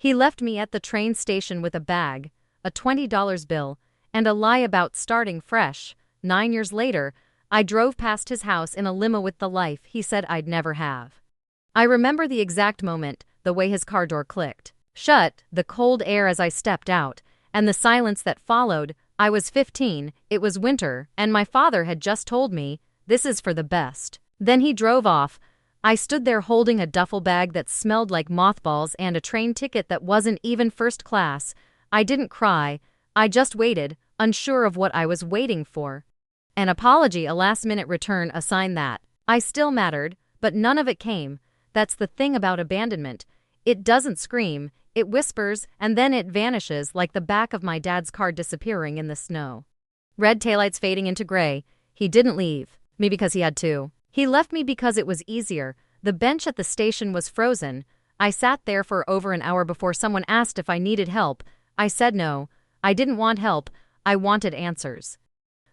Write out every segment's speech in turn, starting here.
He left me at the train station with a bag, a $20 bill, and a lie about starting fresh. 9 years later, I drove past his house in a limo with the life he said I'd never have. I remember the exact moment, the way his car door clicked shut, the cold air as I stepped out, and the silence that followed. I was 15, it was winter, and my father had just told me, "This is for the best." Then he drove off. I stood there holding a duffel bag that smelled like mothballs and a train ticket that wasn't even first class. I didn't cry, I just waited, unsure of what I was waiting for. An apology, a last-minute return, a sign that I still mattered, but none of it came. That's the thing about abandonment. It doesn't scream, it whispers, and then it vanishes like the back of my dad's car disappearing in the snow. Red taillights fading into gray. He didn't leave me because he had to. He left me because it was easier. The bench at the station was frozen. I sat there for over an hour before someone asked if I needed help. I said no. I didn't want help. I wanted answers.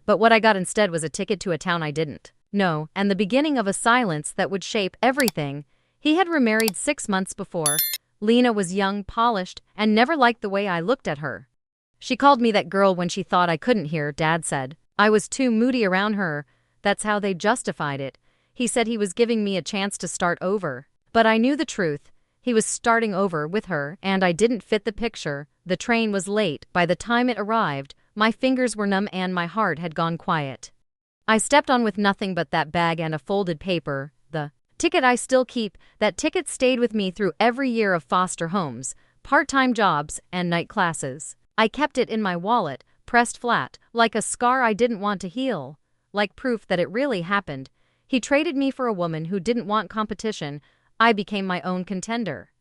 But what I got instead was a ticket to a town I didn't know, and the beginning of a silence that would shape everything. He had remarried 6 months before. Lena was young, polished, and never liked the way I looked at her. She called me that girl when she thought I couldn't hear, Dad said. I was too moody around her. That's how they justified it. He said he was giving me a chance to start over. But I knew the truth. He was starting over with her, and I didn't fit the picture. The train was late. By the time it arrived, my fingers were numb and my heart had gone quiet. I stepped on with nothing but that bag and a folded paper. The ticket I still keep. That ticket stayed with me through every year of foster homes, part-time jobs, and night classes. I kept it in my wallet, pressed flat, like a scar I didn't want to heal, like proof that it really happened. He traded me for a woman who didn't want competition. I became my own contender.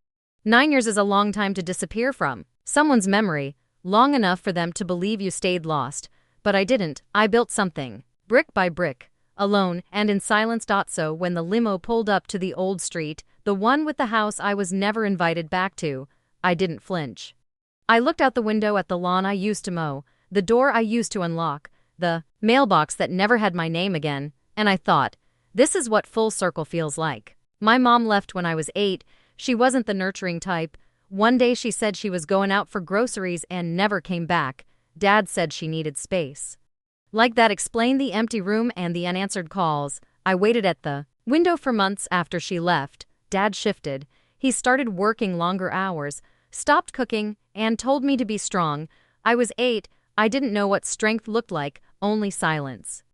9 years is a long time to disappear from someone's memory, long enough for them to believe you stayed lost. But I didn't. I built something, brick by brick, alone and in silence. So when the limo pulled up to the old street, the one with the house I was never invited back to, I didn't flinch. I looked out the window at the lawn I used to mow, the door I used to unlock, the mailbox that never had my name again, and I thought, this is what full circle feels like. My mom left when I was 8. She wasn't the nurturing type. One day she said she was going out for groceries and never came back. Dad said she needed space. Like that explained the empty room and the unanswered calls. I waited at the window for months after she left. Dad shifted. He started working longer hours, stopped cooking, and told me to be strong. I was 8. I didn't know what strength looked like, only silence.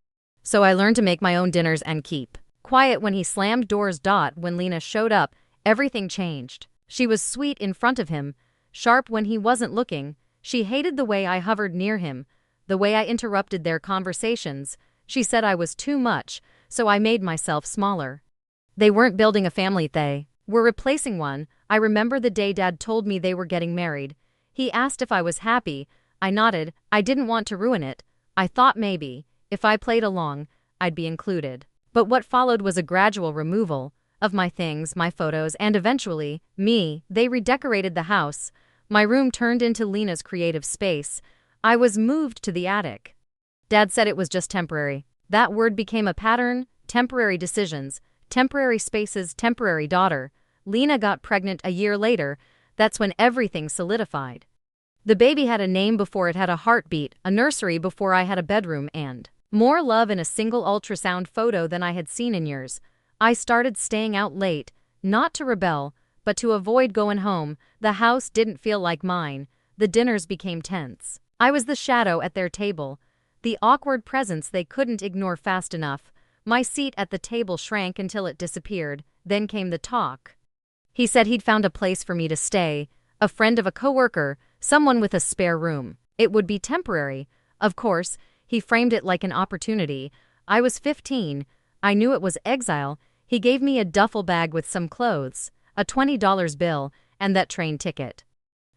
So I learned to make my own dinners and keep quiet when he slammed doors. When Lena showed up, everything changed. She was sweet in front of him, sharp when he wasn't looking. She hated the way I hovered near him, the way I interrupted their conversations. She said I was too much, so I made myself smaller. They weren't building a family, they were replacing one. I remember the day Dad told me they were getting married. He asked if I was happy. I nodded. I didn't want to ruin it. I thought maybe, if I played along, I'd be included. But what followed was a gradual removal of my things, my photos, and eventually, me. They redecorated the house. My room turned into Lena's creative space. I was moved to the attic. Dad said it was just temporary. That word became a pattern. Temporary decisions, temporary spaces, temporary daughter. Lena got pregnant a year later. That's when everything solidified. The baby had a name before it had a heartbeat, a nursery before I had a bedroom, and more love in a single ultrasound photo than I had seen in years. I started staying out late, not to rebel, but to avoid going home. The house didn't feel like mine. The dinners became tense. I was the shadow at their table, the awkward presence they couldn't ignore fast enough. My seat at the table shrank until it disappeared. Then came the talk. He said he'd found a place for me to stay, a friend of a coworker, someone with a spare room. It would be temporary. Of course, he framed it like an opportunity. I was 15. I knew it was exile. He gave me a duffel bag with some clothes, a $20 bill, and that train ticket.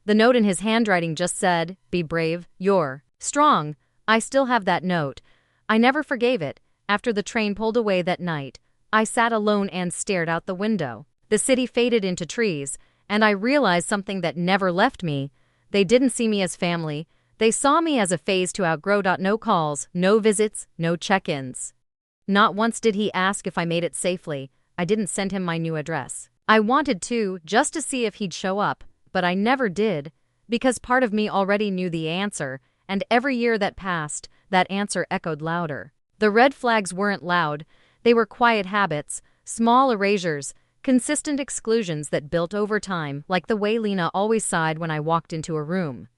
The note in his handwriting just said, "Be brave, you're strong." I still have that note. I never forgave it. After the train pulled away that night, I sat alone and stared out the window. The city faded into trees, and I realized something that never left me. They didn't see me as family. They saw me as a phase to outgrow. No calls, no visits, no check-ins. Not once did he ask if I made it safely. I didn't send him my new address. I wanted to, just to see if he'd show up. but I never did, because part of me already knew the answer, and every year that passed, that answer echoed louder. The red flags weren't loud, they were quiet habits, small erasures, consistent exclusions that built over time, like the way Lena always sighed when I walked into a room.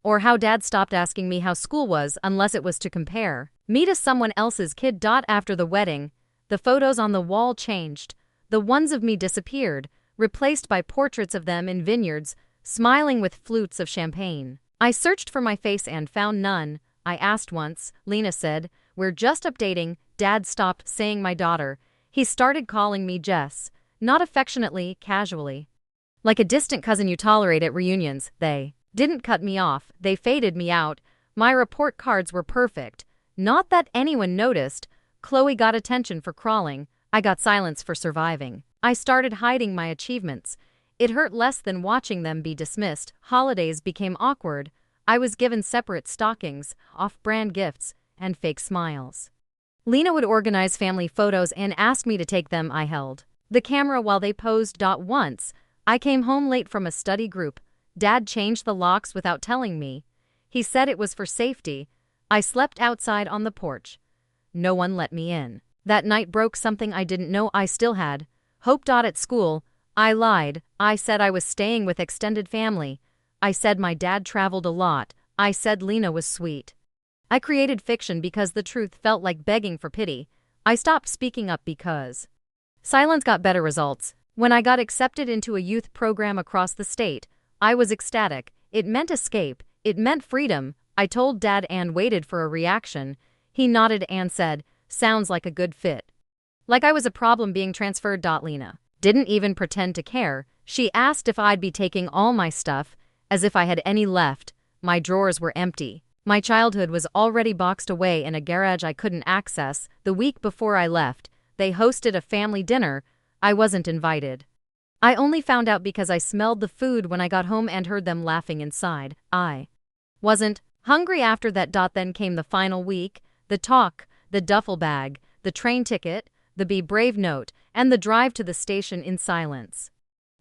Or how Dad stopped asking me how school was unless it was to compare me to someone else's kid. After the wedding, the photos on the wall changed. The ones of me disappeared, replaced by portraits of them in vineyards, smiling with flutes of champagne. I searched for my face and found none. I asked once, Lena said, "We're just updating." Dad stopped saying my daughter. He started calling me Jess, not affectionately, casually. Like a distant cousin you tolerate at reunions. They didn't cut me off, they faded me out. My report cards were perfect. Not that anyone noticed. Chloe got attention for crawling. I got silence for surviving. I started hiding my achievements. It hurt less than watching them be dismissed. Holidays became awkward. I was given separate stockings, off-brand gifts, and fake smiles. Lena would organize family photos and ask me to take them. I held the camera while they posed. Once, I came home late from a study group. Dad changed the locks without telling me. He said it was for safety. I slept outside on the porch. No one let me in. That night broke something I didn't know I still had hope. At school, I lied. I said I was staying with extended family. I said my dad traveled a lot. I said Lena was sweet. I created fiction because the truth felt like begging for pity. I stopped speaking up because silence got better results. When I got accepted into a youth program across the state, I was ecstatic. It meant escape. It meant freedom. I told Dad and waited for a reaction. He nodded and said, "Sounds like a good fit." Like I was a problem being transferred. Lena didn't even pretend to care. She asked if I'd be taking all my stuff, as if I had any left. My drawers were empty. My childhood was already boxed away in a garage I couldn't access. The week before I left, they hosted a family dinner. I wasn't invited. I only found out because I smelled the food when I got home and heard them laughing inside. I wasn't hungry after that. Then came the final week, the talk, the duffel bag, the train ticket, the be brave note, and the drive to the station in silence.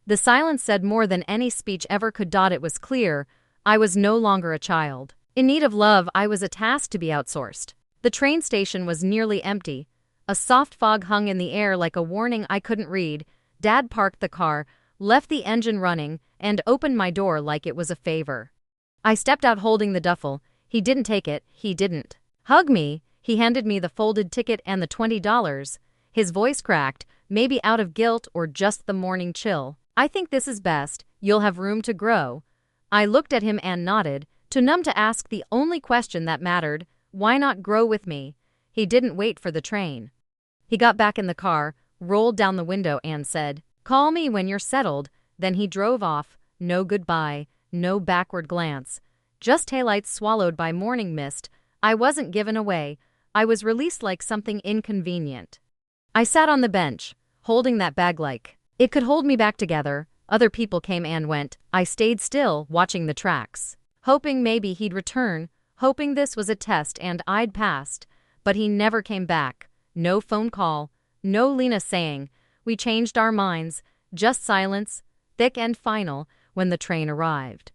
The silence said more than any speech ever could. It was clear I was no longer a child in need of love. I was a task to be outsourced. The train station was nearly empty. A soft fog hung in the air like a warning I couldn't read. Dad parked the car, left the engine running, and opened my door like it was a favor. I stepped out holding the duffel. He didn't take it. He didn't hug me. He handed me the folded ticket and the $20. His voice cracked, maybe out of guilt or just the morning chill. "I think this is best. You'll have room to grow." I looked at him and nodded, too numb to ask the only question that mattered. Why not grow with me? He didn't wait for the train. He got back in the car, rolled down the window and said, "Call me when you're settled." Then he drove off. No goodbye, no backward glance. Just taillights swallowed by morning mist. I wasn't given away. I was released like something inconvenient. I sat on the bench, holding that bag like it could hold me back together. Other people came and went. I stayed still, watching the tracks, hoping maybe he'd return, hoping this was a test and I'd passed. But he never came back. No phone call, no Lena saying, "We changed our minds," just silence, thick and final, when the train arrived.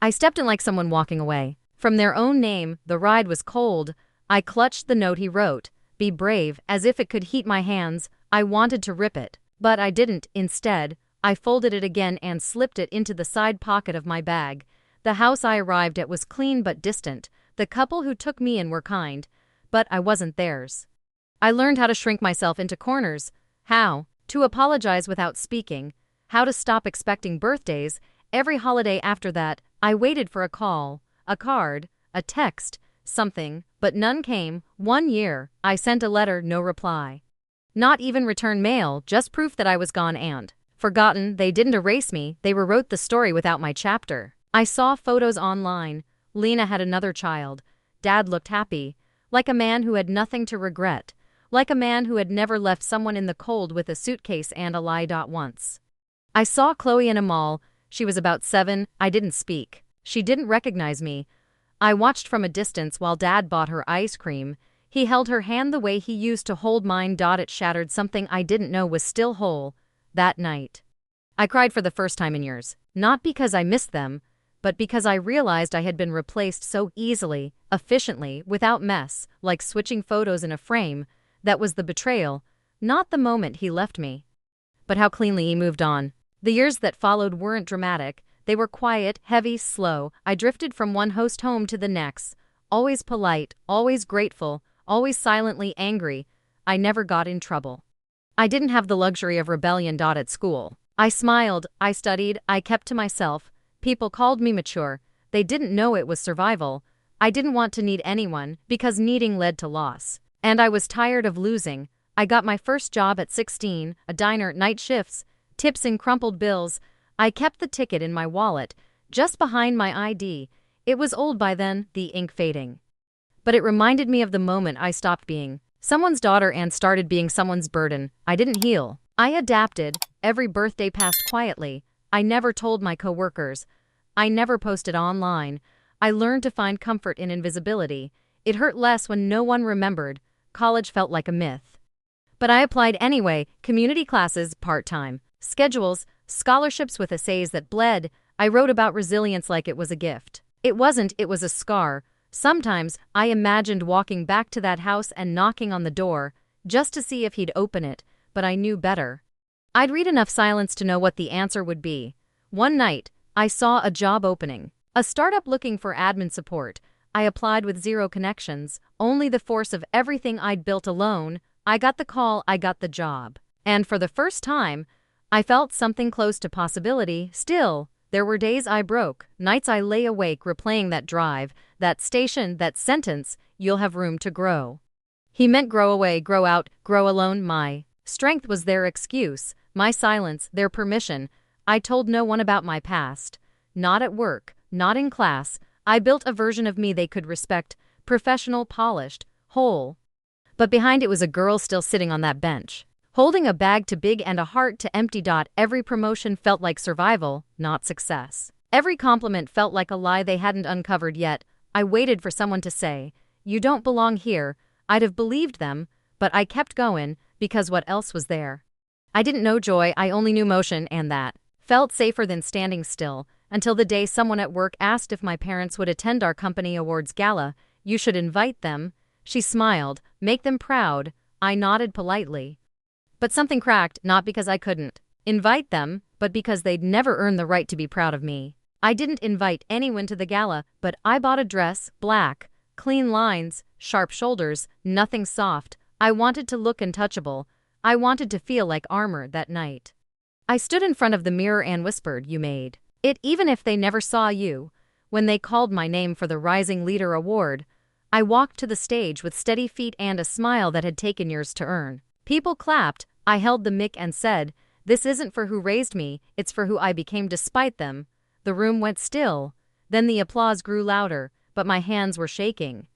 I stepped in like someone walking away from their own name. The ride was cold. I clutched the note he wrote, "Be brave," as if it could heat my hands. I wanted to rip it, but I didn't. Instead, I folded it again and slipped it into the side pocket of my bag. The house I arrived at was clean but distant. The couple who took me in were kind, but I wasn't theirs. I learned how to shrink myself into corners, how to apologize without speaking, how to stop expecting birthdays. Every holiday after that, I waited for a call, a card, a text, something, but none came. 1 year, I sent a letter, no reply. Not even return mail, just proof that I was gone and forgotten. They didn't erase me, they rewrote the story without my chapter. I saw photos online. Lena had another child. Dad looked happy, like a man who had nothing to regret, like a man who had never left someone in the cold with a suitcase and a lie. Once I saw Chloe in a mall. She was about 7. I didn't speak. She didn't recognize me. I watched from a distance while Dad bought her ice cream. He held her hand the way he used to hold mine. It shattered something I didn't know was still whole. That night, I cried for the first time in years, not because I missed them, but because I realized I had been replaced so easily, efficiently, without mess, like switching photos in a frame. That was the betrayal, not the moment he left me, but how cleanly he moved on. The years that followed weren't dramatic. They were quiet, heavy, slow. I drifted from one host home to the next, always polite, always grateful, always silently angry. I never got in trouble. I didn't have the luxury of rebellion. At school, I smiled, I studied, I kept to myself. People called me mature. They didn't know it was survival. I didn't want to need anyone, because needing led to loss. And I was tired of losing. I got my first job at 16, a diner, night shifts, tips in crumpled bills. I kept the ticket in my wallet, just behind my ID. It was old by then, the ink fading. But it reminded me of the moment I stopped being someone's daughter and started being someone's burden. I didn't heal. I adapted. Every birthday passed quietly. I never told my coworkers. I never posted online. I learned to find comfort in invisibility. It hurt less when no one remembered. College felt like a myth. But I applied anyway. Community classes, part-time, schedules, scholarships with essays that bled. I wrote about resilience like it was a gift. It wasn't, it was a scar. Sometimes, I imagined walking back to that house and knocking on the door, just to see if he'd open it, but I knew better. I'd read enough silence to know what the answer would be. One night, I saw a job opening. A startup looking for admin support. I applied with zero connections, only the force of everything I'd built alone. I got the call, I got the job. And for the first time, I felt something close to possibility. Still, there were days I broke, nights I lay awake replaying that drive, that station, that sentence, "You'll have room to grow." He meant grow away, grow out, grow alone. My strength was their excuse, my silence, their permission. I told no one about my past. Not at work, not in class. I built a version of me they could respect, professional, polished, whole. But behind it was a girl still sitting on that bench, holding a bag too big and a heart too empty. Every promotion felt like survival, not success. Every compliment felt like a lie they hadn't uncovered yet. I waited for someone to say, "You don't belong here." I'd have believed them, but I kept going, because what else was there? I didn't know joy, I only knew motion, and that felt safer than standing still, until the day someone at work asked if my parents would attend our company awards gala. "You should invite them." She smiled. "Make them proud." I nodded politely. But something cracked, not because I couldn't invite them, but because they'd never earned the right to be proud of me. I didn't invite anyone to the gala, but I bought a dress, black, clean lines, sharp shoulders, nothing soft. I wanted to look untouchable. I wanted to feel like armor that night. I stood in front of the mirror and whispered, "You made it," even if they never saw you. When they called my name for the Rising Leader Award, I walked to the stage with steady feet and a smile that had taken years to earn. People clapped. I held the mic and said, "This isn't for who raised me, it's for who I became despite them." The room went still. Then the applause grew louder, but my hands were shaking.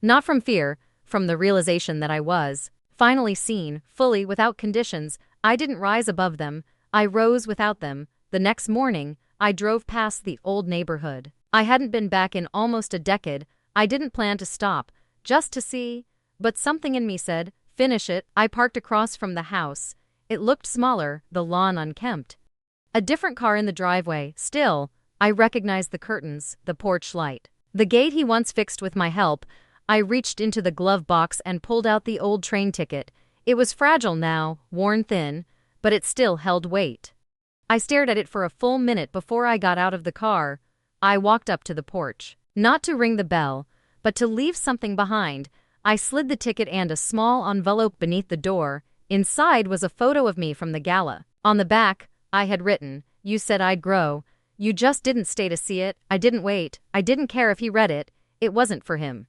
Not from fear, from the realization that I was finally seen, fully, without conditions. I didn't rise above them, I rose without them. The next morning, I drove past the old neighborhood. I hadn't been back in almost a decade. I didn't plan to stop, just to see. But something in me said, "Finish it." I parked across from the house. It looked smaller, the lawn unkempt. A different car in the driveway. Still, I recognized the curtains, the porch light, the gate he once fixed with my help. I reached into the glove box and pulled out the old train ticket. It was fragile now, worn thin, but it still held weight. I stared at it for a full minute before I got out of the car. I walked up to the porch, not to ring the bell, but to leave something behind. I slid the ticket and a small envelope beneath the door. Inside was a photo of me from the gala. On the back, I had written, "You said I'd grow. You just didn't stay to see it." I didn't wait. I didn't care if he read it. It wasn't for him.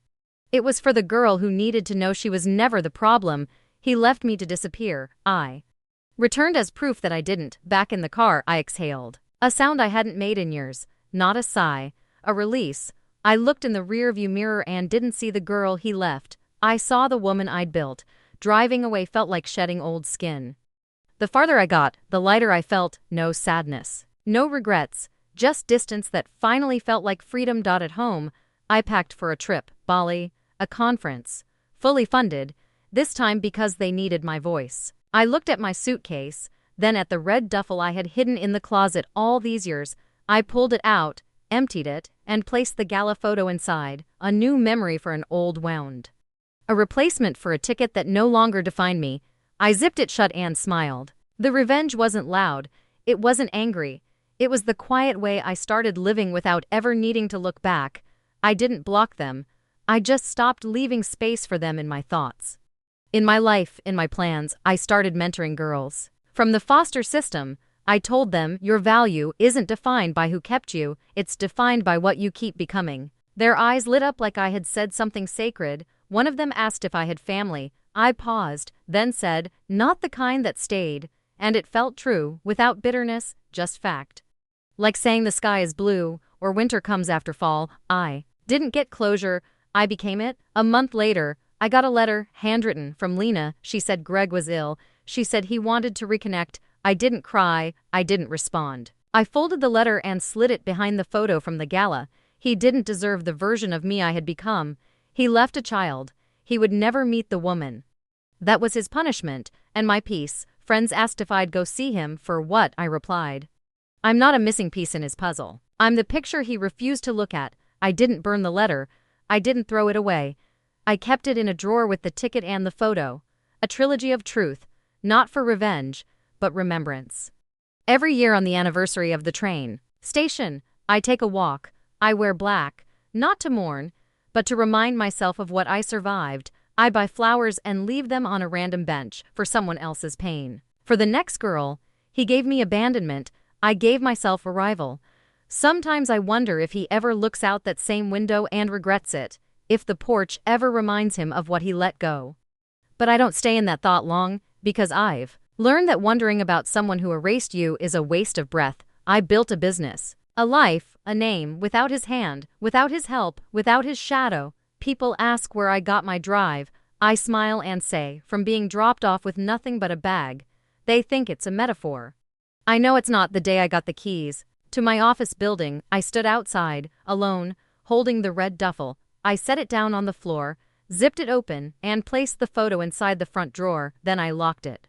It was for the girl who needed to know she was never the problem. He left me to disappear. I returned as proof that I didn't. Back in the car, I exhaled. A sound I hadn't made in years. Not a sigh. A release. I looked in the rearview mirror and didn't see the girl he left. I saw the woman I'd built. Driving away felt like shedding old skin. The farther I got, the lighter I felt. No sadness. No regrets. Just distance that finally felt like freedom. At home, I packed for a trip. Bali. A conference. Fully funded. This time because they needed my voice. I looked at my suitcase. then at the red duffel I had hidden in the closet all these years. I pulled it out, emptied it, and placed the gala photo inside, a new memory for an old wound. A replacement for a ticket that no longer defined me. I zipped it shut and smiled. The revenge wasn't loud, it wasn't angry. It was the quiet way I started living without ever needing to look back. I didn't block them. I just stopped leaving space for them in my thoughts. In my life, in my plans, I started mentoring girls. From the foster system, I told them your value isn't defined by who kept you, it's defined by what you keep becoming. Their eyes lit up like I had said something sacred. One of them asked if I had family. I paused, then said, not the kind that stayed. And it felt true, without bitterness, just fact. Like saying the sky is blue, or winter comes after fall. I didn't get closure, I became it. A month later, I got a letter, handwritten, from Lena. She said Greg was ill. She said he wanted to reconnect. I didn't cry, I didn't respond. I folded the letter and slid it behind the photo from the gala. He didn't deserve the version of me I had become. He left a child. He would never meet the woman. That was his punishment, and my peace. Friends asked if I'd go see him. For what? I replied. I'm not a missing piece in his puzzle. I'm the picture he refused to look at. I didn't burn the letter. I didn't throw it away. I kept it in a drawer with the ticket and the photo. A trilogy of truth, not for revenge, but remembrance. Every year on the anniversary of the train station, I take a walk. I wear black, not to mourn, but to remind myself of what I survived. I buy flowers and leave them on a random bench for someone else's pain. For the next girl, he gave me abandonment. I gave myself arrival. Sometimes I wonder if he ever looks out that same window and regrets it, if the porch ever reminds him of what he let go. But I don't stay in that thought long, because I've learned that wondering about someone who erased you is a waste of breath. I built a business, a life, a name, without his hand, without his help, without his shadow. People ask where I got my drive. I smile and say, from being dropped off with nothing but a bag. They think it's a metaphor. I know it's not. The day I got the keys to my office building, I stood outside, alone, holding the red duffel. I set it down on the floor, zipped it open, and placed the photo inside the front drawer. Then I locked it.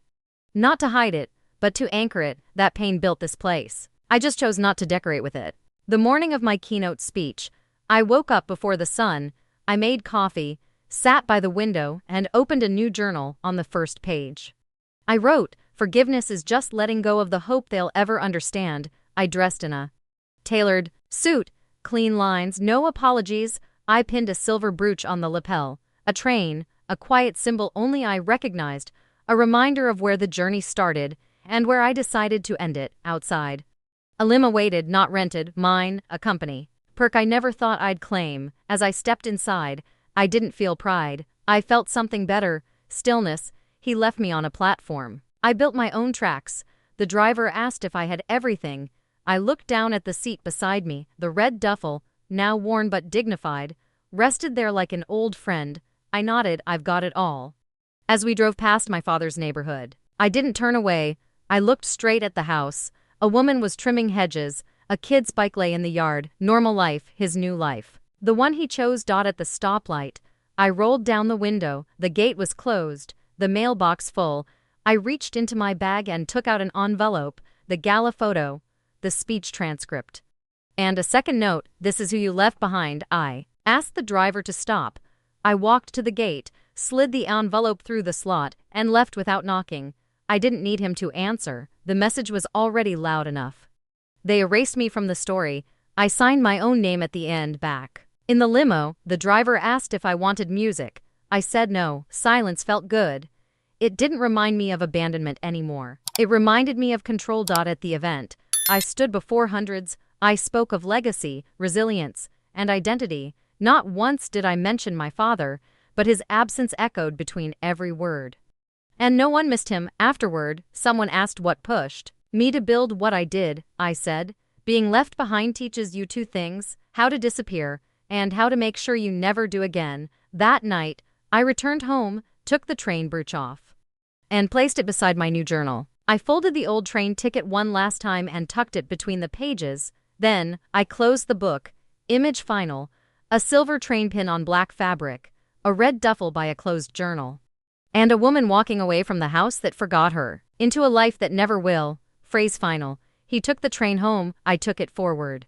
Not to hide it, but to anchor it. That pain built this place. I just chose not to decorate with it. The morning of my keynote speech, I woke up before the sun. I made coffee, sat by the window, and opened a new journal. On the first page, I wrote, "Forgiveness is just letting go of the hope they'll ever understand." I dressed in a tailored suit, clean lines, no apologies. I pinned a silver brooch on the lapel. A train, a quiet symbol only I recognized, a reminder of where the journey started and where I decided to end it. Outside, a limo waited, not rented, mine, a company perk I never thought I'd claim. As I stepped inside, I didn't feel pride. I felt something better, stillness. He left me on a platform. I built my own tracks. The driver asked if I had everything. I looked down at the seat beside me. The red duffel, now worn but dignified, rested there like an old friend. I nodded. I've got it all. As we drove past my father's neighborhood, I didn't turn away. I looked straight at the house. A woman was trimming hedges. A kid's bike lay in the yard. Normal life, his new life. The one he chose. At the stoplight, I rolled down the window. The gate was closed, the mailbox full. I reached into my bag and took out an envelope, the gala photo, the speech transcript, and a second note. "This is who you left behind." I asked the driver to stop. I walked to the gate, slid the envelope through the slot, and left without knocking. I didn't need him to answer. The message was already loud enough. They erased me from the story. I signed my own name at the end. Back in the limo, the driver asked if I wanted music. I said no. Silence felt good. It didn't remind me of abandonment anymore. It reminded me of control. At the event, I stood before hundreds. I spoke of legacy, resilience, and identity. Not once did I mention my father, but his absence echoed between every word. And no one missed him. Afterward, someone asked what pushed me to build what I did. I said, being left behind teaches you two things: how to disappear, and how to make sure you never do again. That night, I returned home, took the train brooch off, and placed it beside my new journal. I folded the old train ticket one last time and tucked it between the pages. Then, I closed the book. Image final: a silver train pin on black fabric, a red duffel by a closed journal, and a woman walking away from the house that forgot her. Into a life that never will. Phrase final. He took the train home, I took it forward.